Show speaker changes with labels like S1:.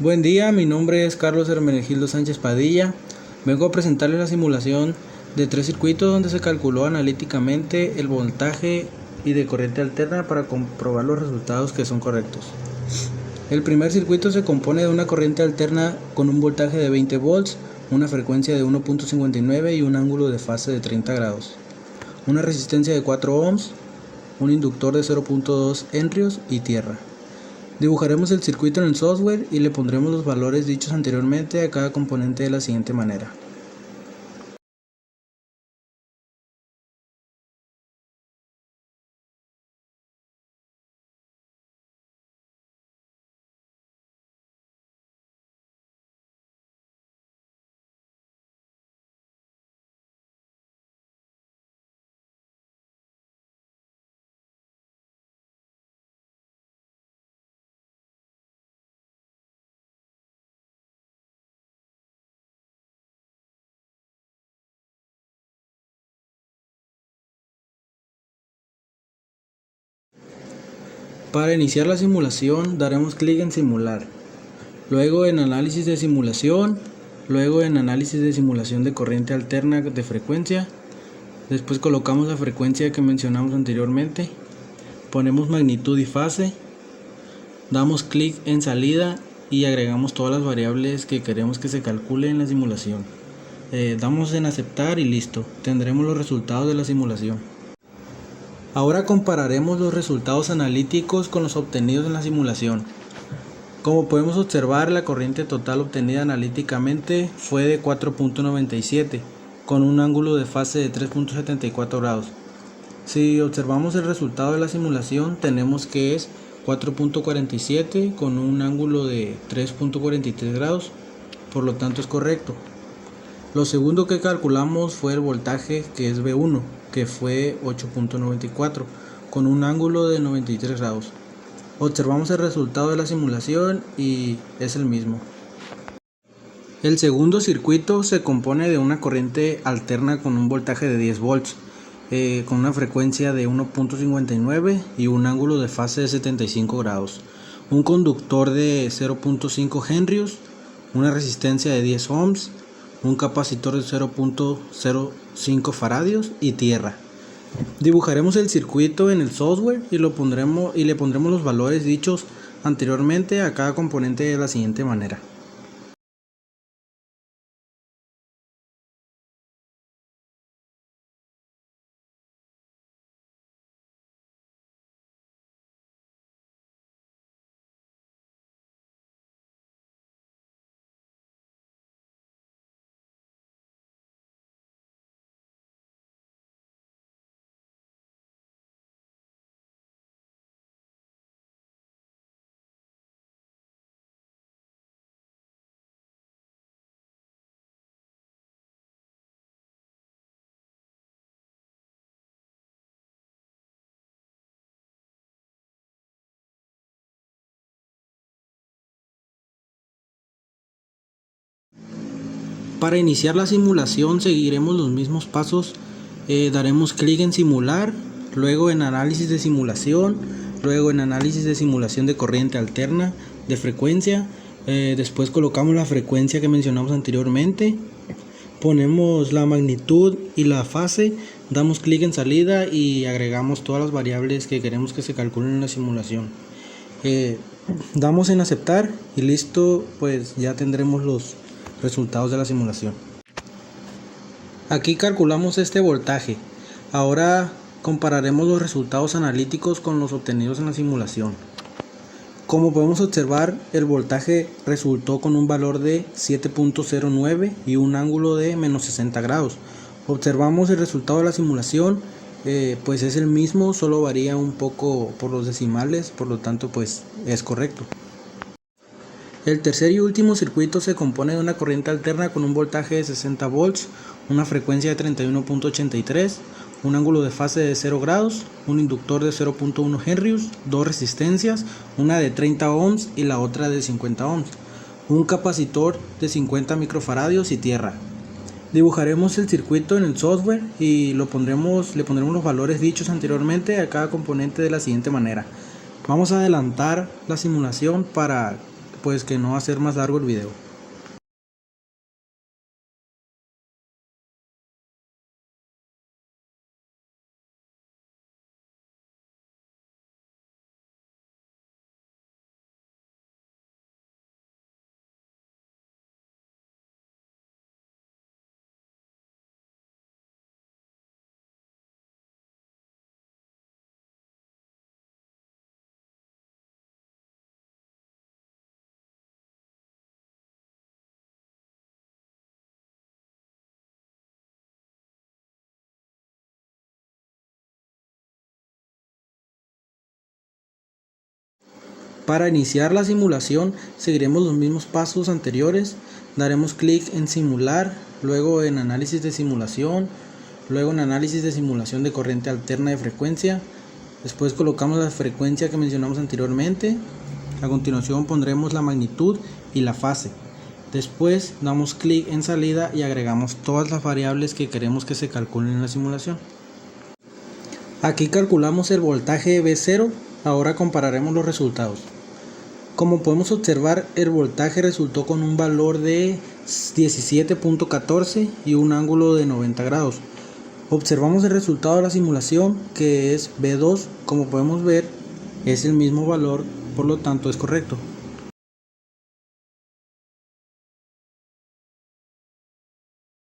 S1: Buen día, mi nombre es Carlos Hermenegildo Sánchez Padilla. Vengo a presentarles la simulación de 3 circuitos donde se calculó analíticamente el voltaje y de corriente alterna para comprobar los resultados que son correctos. El primer circuito se compone de una corriente alterna con un voltaje de 20 volts, una frecuencia de 1.59 y un ángulo de fase de 30 grados, una resistencia de 4 ohms, un inductor de 0.2 henrios y tierra. Dibujaremos el circuito en el software y le pondremos los valores dichos anteriormente a cada componente de la siguiente manera. Para iniciar la simulación daremos clic en simular, luego en análisis de simulación, luego en análisis de simulación de corriente alterna de frecuencia, después colocamos la frecuencia que mencionamos anteriormente, ponemos magnitud y fase, damos clic en salida y agregamos todas las variables que queremos que se calcule en la simulación. Damos en aceptar y listo, tendremos los resultados de la simulación. Ahora compararemos los resultados analíticos con los obtenidos en la simulación. Como podemos observar, la corriente total obtenida analíticamente fue de 4.97 con un ángulo de fase de 3.74 grados. Si observamos el resultado de la simulación, tenemos que es 4.47 con un ángulo de 3.43 grados, por lo tanto es correcto. Lo segundo que calculamos fue el voltaje, que es V1, que fue 8.94 con un ángulo de 93 grados. Observamos el resultado de la simulación y es el mismo. El segundo circuito se compone de una corriente alterna con un voltaje de 10 volts, con una frecuencia de 1.59 y un ángulo de fase de 75 grados, un conductor de 0.5 henrios, una resistencia de 10 ohms, un capacitor de 0.05 faradios y tierra. Dibujaremos el circuito en el software y le pondremos los valores dichos anteriormente a cada componente de la siguiente manera. Para iniciar la simulación seguiremos los mismos pasos. Daremos clic en simular, luego en análisis de simulación, luego en análisis de simulación de corriente alterna de frecuencia. Después colocamos la frecuencia que mencionamos anteriormente, ponemos la magnitud y la fase, damos clic en salida y agregamos todas las variables que queremos que se calculen en la simulación. Damos en aceptar y listo, pues ya tendremos los resultados de la simulación. Aquí calculamos este voltaje. Ahora compararemos los resultados analíticos con los obtenidos en la simulación. Como podemos observar, el voltaje resultó con un valor de 7.09 y un ángulo de menos 60 grados. Observamos el resultado de la simulación, pues es el mismo, solo varía un poco por los decimales, por lo tanto pues es correcto. El tercer y último circuito se compone de una corriente alterna con un voltaje de 60 volts, una frecuencia de 31.83, un ángulo de fase de 0 grados, un inductor de 0.1 henrios, dos resistencias, una de 30 ohms y la otra de 50 ohms, un capacitor de 50 microfaradios y tierra. Dibujaremos el circuito en el software y le pondremos los valores dichos anteriormente a cada componente de la siguiente manera. Vamos a adelantar la simulación para pues que no hacer más largo el video. Para iniciar la simulación seguiremos los mismos pasos anteriores, daremos clic en simular, luego en análisis de simulación, luego en análisis de simulación de corriente alterna de frecuencia, después colocamos la frecuencia que mencionamos anteriormente, a continuación pondremos la magnitud y la fase, después damos clic en salida y agregamos todas las variables que queremos que se calculen en la simulación. Aquí calculamos el voltaje V0, ahora compararemos los resultados. Como podemos observar, el voltaje resultó con un valor de 17.14 y un ángulo de 90 grados. Observamos el resultado de la simulación, que es V2, como podemos ver es el mismo valor, por lo tanto es correcto.